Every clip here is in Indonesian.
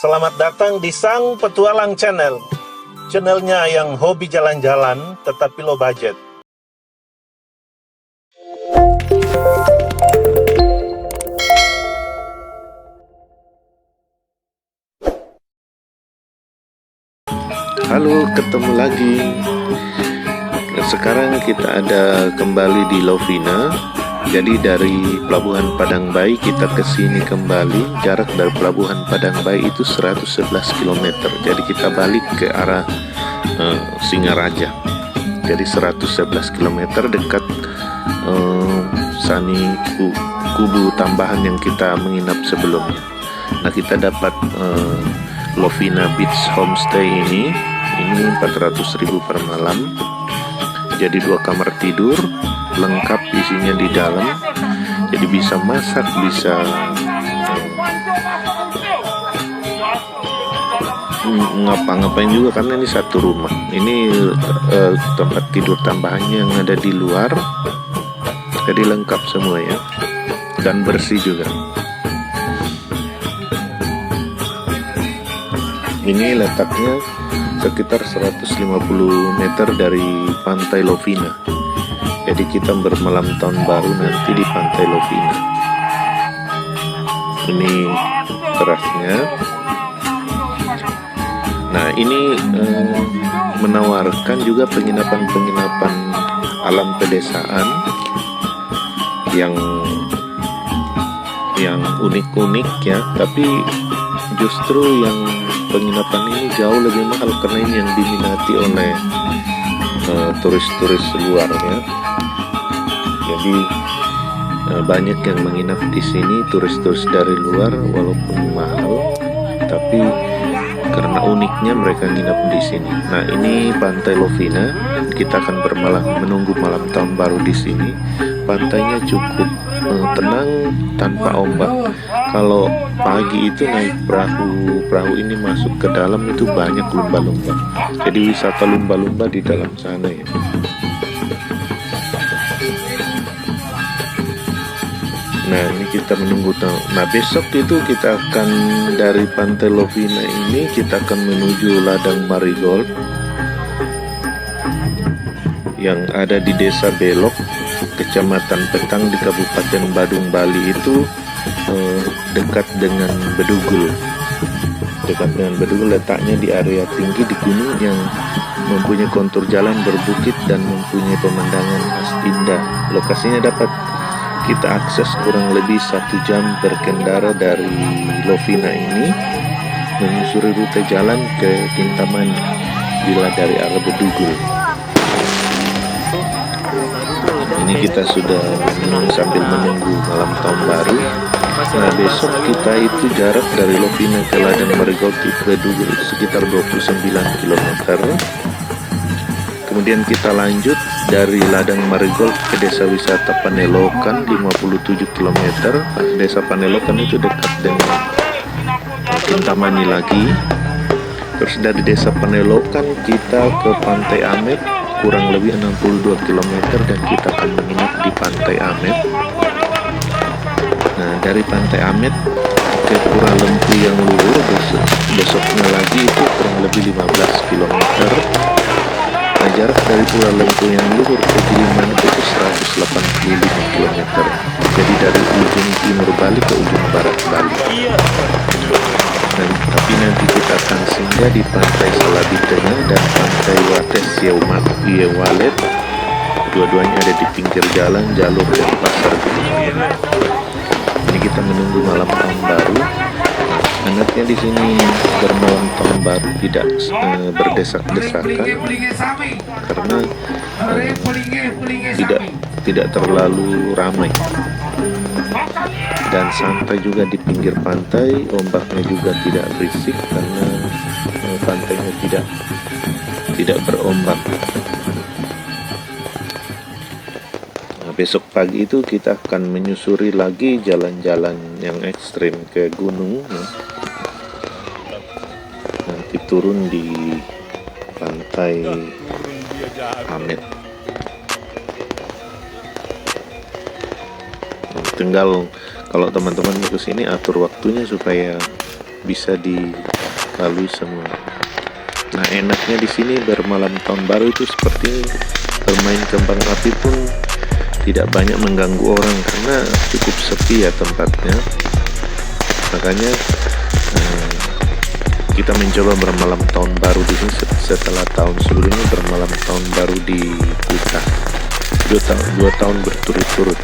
Selamat datang di Sang Petualang Channel. Channelnya yang hobi jalan-jalan tetapi low budget. Halo, ketemu lagi. Sekarang kita ada kembali di Lovina. Jadi dari Pelabuhan Padang Bayi kita ke sini kembali. Jarak dari Pelabuhan Padang Bayi itu 111 km. Jadi kita balik ke arah Singaraja. Jadi 111 km dekat Sani Kubu tambahan yang kita menginap sebelumnya. Nah, kita dapat Lovina Beach Homestay ini 400.000 per malam. Jadi 2 kamar tidur lengkap isinya di dalam. Jadi bisa masak, bisa ngapa-ngapain juga karena ini satu rumah. Ini tempat tidur tambahannya yang ada di luar. Jadi lengkap semua ya. Dan bersih juga. Ini letaknya sekitar 150 meter dari pantai Lovina. Jadi kita bermalam tahun baru nanti di pantai Lovina. Ini terasnya. Nah, ini menawarkan juga penginapan-penginapan alam pedesaan yang unik-unik ya, tapi justru yang penginapan ini jauh lebih mahal karena ini yang diminati oleh turis-turis luar ya. Jadi banyak yang menginap di sini turis-turis dari luar, walaupun mahal, tapi karena uniknya mereka nginap di sini. Nah, ini pantai Lovina. Kita akan menunggu malam tahun baru di sini. Pantainya cukup tenang tanpa ombak. Kalau pagi itu naik perahu ini masuk ke dalam itu banyak lumba-lumba. Jadi wisata lumba-lumba di dalam sana ya. Nah, ini kita menunggu. Nah, besok itu kita akan dari pantai Lovina ini kita akan menuju ladang Marigold yang ada di Desa Belok, Kecamatan Petang di Kabupaten Badung, Bali itu dekat dengan Bedugul. Dekat dengan Bedugul, letaknya di area tinggi di gunung yang mempunyai kontur jalan berbukit dan mempunyai pemandangan khas indah. Lokasinya dapat kita akses kurang lebih 1 jam berkendara dari Lovina ini, menyusuri rute jalan ke Kintamani bila dari arah Bedugul. Ini kita sudah sambil menunggu malam tahun baru. Nah, besok kita itu jarak dari Lovina ke ladang Marigold di Bedugul sekitar 29 km. Kemudian kita lanjut dari ladang Marigold ke desa wisata Panelokan 57 km. Desa Panelokan itu dekat dengan Kintamani lagi. Terus dari desa Panelokan kita ke Pantai Amet kurang lebih 62 km dan kita akan menginap di Pantai Amet. Nah, dari Pantai Amet ke Pura Lempu yang luhur besoknya lagi itu kurang lebih 15 km. Nah, jarak dari Pura Lempu yang luhur ke Giliman itu 185 km. Jadi dari ujung timur Bali ke ujung barat Bali. Tapi nanti kita akan singgah di Pantai Salabi Tengah dan Pantai Wates Yewalet. Dua-duanya ada di pinggir jalan, jalur dan pasar Giliman. Ini kita menunggu malam tahun baru. Enaknya di sini bermalam tahun baru tidak berdesak-desakan karena tidak terlalu ramai dan santai juga di pinggir pantai. Ombaknya juga tidak berisik karena pantainya tidak berombak. Nah, besok pagi itu kita akan menyusuri lagi jalan-jalan yang ekstrim ke gunung ya. Nanti turun di Pantai Amet. Tinggal kalau teman-teman ke sini atur waktunya supaya bisa di lalui semua. Nah, enaknya di sini bermalam tahun baru itu seperti bermain kembang api pun tidak banyak mengganggu orang karena cukup sepi ya tempatnya. Makanya kita mencoba bermalam tahun baru di sini setelah tahun sebelumnya bermalam tahun baru di Kuta. 2 tahun berturut-turut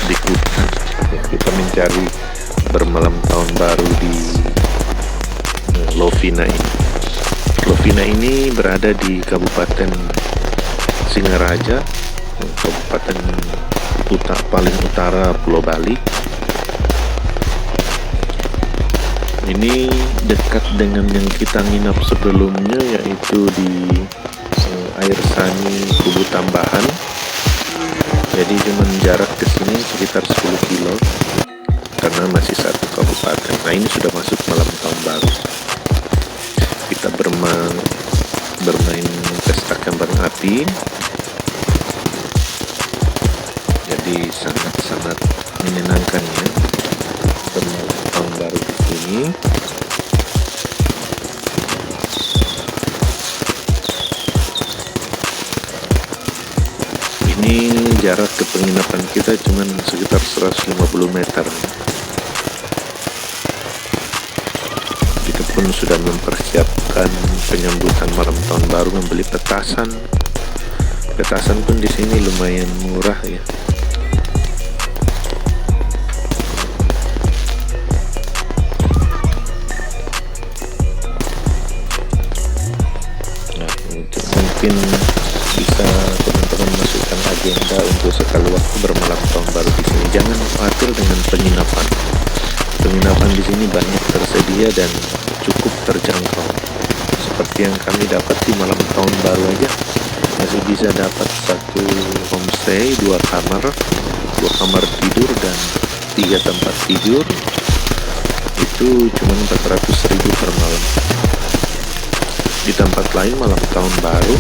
di Kuta. Ya, kita mencari bermalam tahun baru di Lovina ini. Lovina ini berada di Kabupaten Singaraja, Kabupaten paling utara Pulau Bali. Ini dekat dengan yang kita nginap sebelumnya, yaitu di Air Sani Kubu Tambahan. Jadi cuman jarak ke sini sekitar 10 kilo karena masih satu kabupaten. Nah, ini sudah masuk malam tahun baru. Kita bermain pesta kembang api. Jadi sangat-sangat menyenangkan ya bermalam tahun baru di sini. Ini jarak ke penginapan kita cuma sekitar 150 meter. Kita pun sudah mempersiapkan penyambutan malam tahun baru, membeli petasan. Petasan pun di sini lumayan murah ya. Mungkin bisa teman-teman masukkan agenda untuk sekali waktu bermalam tahun baru di sini. Jangan khawatir dengan penginapan. Penginapan di sini banyak tersedia dan cukup terjangkau. Seperti yang kami dapat di malam tahun baru aja, masih bisa dapat satu homestay, 2 kamar tidur dan 3 tempat tidur. Itu cuma 400.000 per malam. Di tempat lain malam tahun baru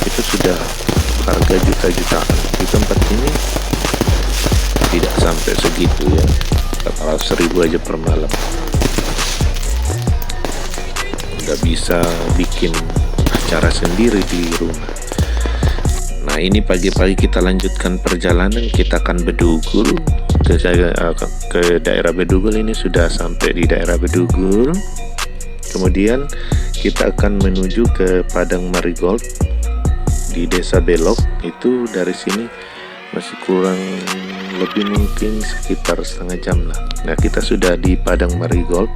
itu sudah harga juta-jutaan. Di tempat ini tidak sampai segitu ya, 400.000 aja per malam. Udah bisa bikin acara sendiri di rumah. Nah, ini pagi-pagi kita lanjutkan perjalanan. Kita akan Bedugul ke daerah Bedugul. Ini sudah sampai di daerah Bedugul. Kemudian kita akan menuju ke Padang Marigold di Desa Belok. Itu dari sini masih kurang lebih mungkin sekitar setengah jam lah. Nah, kita sudah di Padang Marigold.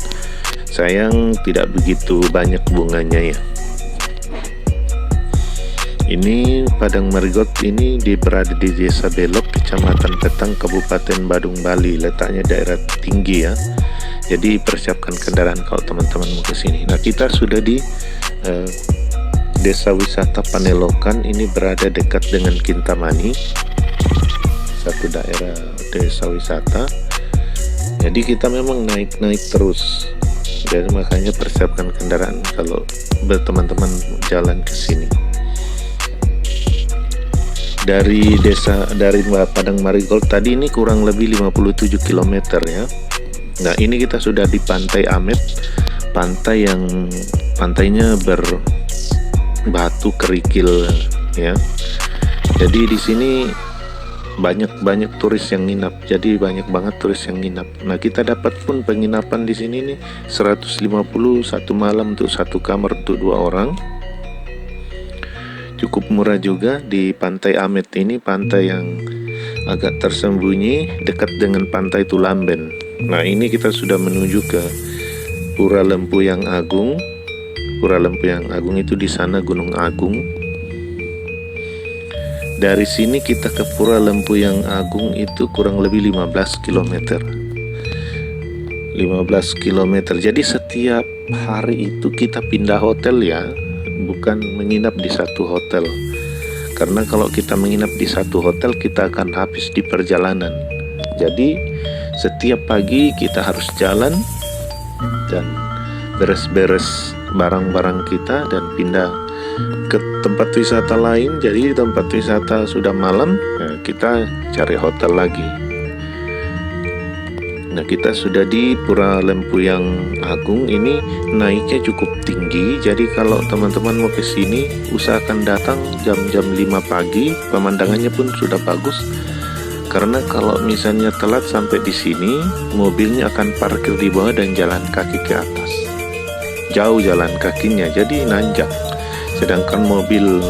Sayang tidak begitu banyak bunganya ya. Ini Padang Marigold ini berada di Desa Belok, Kecamatan Petang, Kabupaten Badung Bali. Letaknya daerah tinggi ya. Jadi persiapkan kendaraan kalau teman-teman mau ke sini. Nah, kita sudah di Desa Wisata Panelokan. Ini berada dekat dengan Kintamani, satu daerah desa wisata. Jadi kita memang naik-naik terus. Jadi makanya persiapkan kendaraan kalau teman-teman jalan ke sini. Dari Padang Marigold tadi ini kurang lebih 57 km ya. Nah, ini kita sudah di Pantai Amet, pantainya berbatu kerikil ya. Jadi di sini banyak turis yang nginap. Jadi banyak banget turis yang nginap. Nah, kita dapat pun penginapan di sini nih 150 satu malam untuk 1 kamar untuk 2 orang. Cukup murah juga di Pantai Amet ini, pantai yang agak tersembunyi dekat dengan Pantai Tulamben. Nah, ini kita sudah menuju ke Pura Lempuyang Agung. Pura Lempuyang Agung itu di sana Gunung Agung. Dari sini kita ke Pura Lempuyang Agung itu kurang lebih 15 km. 15 km. Jadi setiap hari itu kita pindah hotel ya, bukan menginap di satu hotel. Karena kalau kita menginap di satu hotel, kita akan habis di perjalanan. Jadi setiap pagi kita harus jalan dan beres-beres barang-barang kita dan pindah ke tempat wisata lain. Jadi di tempat wisata sudah malam, ya kita cari hotel lagi. Nah, kita sudah di Pura Lempuyang Agung. Ini naiknya cukup tinggi, jadi kalau teman-teman mau ke sini usahakan datang jam-jam 5 pagi. Pemandangannya pun sudah bagus. Karena kalau misalnya telat sampai di sini, mobilnya akan parkir di bawah dan jalan kaki ke atas. Jauh jalan kakinya, jadi nanjak. Sedangkan mobil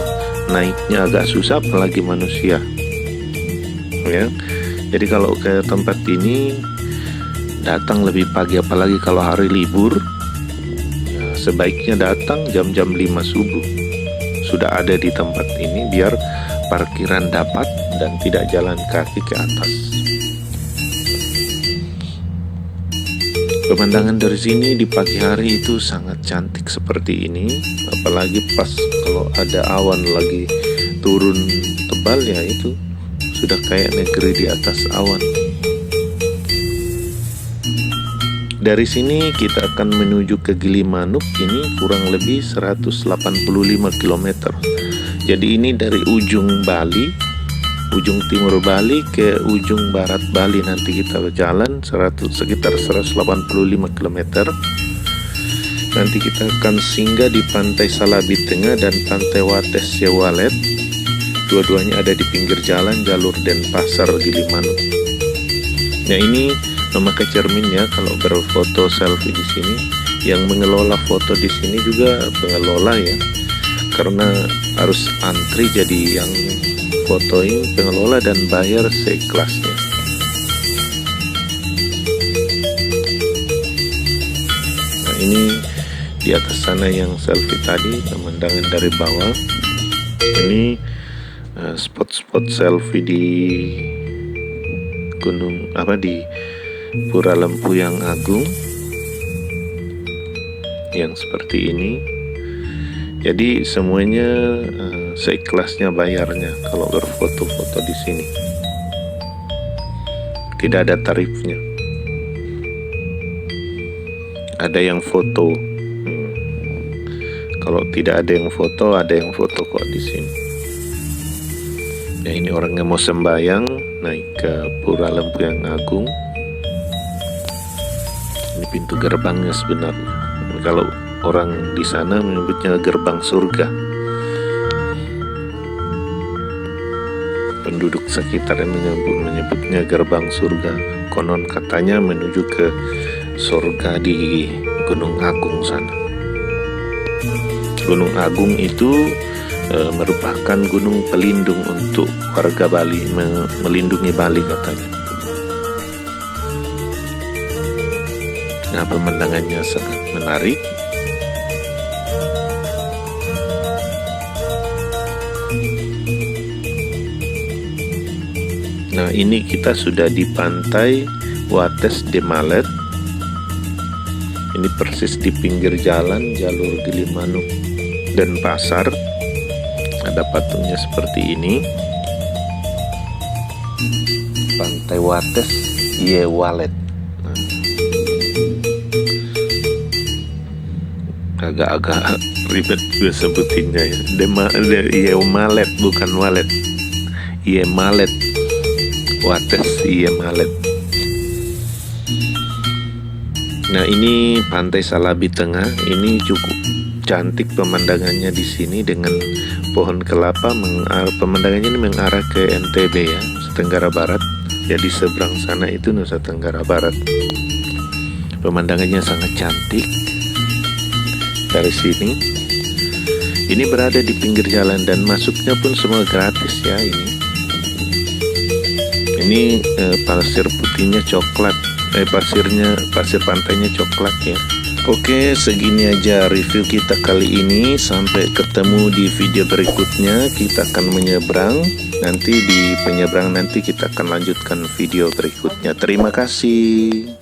naiknya agak susah, apalagi manusia. Ya. Jadi kalau ke tempat ini datang lebih pagi, apalagi kalau hari libur. Ya, sebaiknya datang jam-jam 5 subuh. Sudah ada di tempat ini biar parkiran dapat dan tidak jalan kaki ke atas. Pemandangan dari sini di pagi hari itu sangat cantik seperti ini, apalagi pas kalau ada awan lagi turun tebal, ya itu sudah kayak negeri di atas awan. Dari sini kita akan menuju ke Gilimanuk, ini kurang lebih 185 km. Jadi ini dari ujung Bali, ujung timur Bali ke ujung barat Bali, nanti kita berjalan sekitar 185 km. Nanti kita akan singgah di Pantai Salabi Tengah dan Pantai Wates Sewalet. Dua-duanya ada di pinggir jalan jalur Denpasar Gilimanuk. Nah, ini memakai cerminnya kalau berfoto selfie di sini. Yang mengelola foto di sini juga pengelola ya, karena harus antri, jadi yang fotoin pengelola dan bayar seikhlasnya. Nah, ini di atas sana yang selfie tadi, pemandangan dari bawah. Ini spot-spot selfie di gunung di Pura Lempuyang Agung yang seperti ini. Jadi semuanya seikhlasnya bayarnya kalau berfoto-foto di sini. Tidak ada tarifnya. Ada yang foto. Kalau tidak ada yang foto, ada yang foto kok di sini. Ya, ini orang yang mau sembahyang naik ke Pura Lempuyang Agung. Ini pintu gerbangnya sebenarnya. Kalau orang di sana menyebutnya gerbang surga. Penduduk sekitar menyebutnya gerbang surga. Konon katanya menuju ke surga di Gunung Agung sana. Gunung Agung itu merupakan gunung pelindung untuk warga Bali, melindungi Bali katanya. Nah, pemandangannya sangat menarik. Nah, ini kita sudah di Pantai Wates Demalet. Ini persis di pinggir jalan jalur Gilimanuk dan Pasar. Ada patungnya seperti ini. Pantai Wates Yewalet. Agak-agak ribet gue sebutinnya ya. Yewalet bukan walet. Yewalet. Wates Yewalet. Nah, ini Pantai Salabi Tengah. Ini cukup cantik pemandangannya di sini dengan pohon kelapa. Pemandangannya ini mengarah ke NTB ya, Nusa Tenggara Barat. Jadi seberang sana itu Nusa Tenggara Barat. Pemandangannya sangat cantik dari sini. Ini berada di pinggir jalan dan masuknya pun semua gratis ya ini. Ini pasir putihnya coklat. Pasir pantainya coklat ya. Oke, segini aja review kita kali ini. Sampai ketemu di video berikutnya. Kita akan menyeberang. Nanti di penyeberang nanti kita akan lanjutkan video berikutnya. Terima kasih.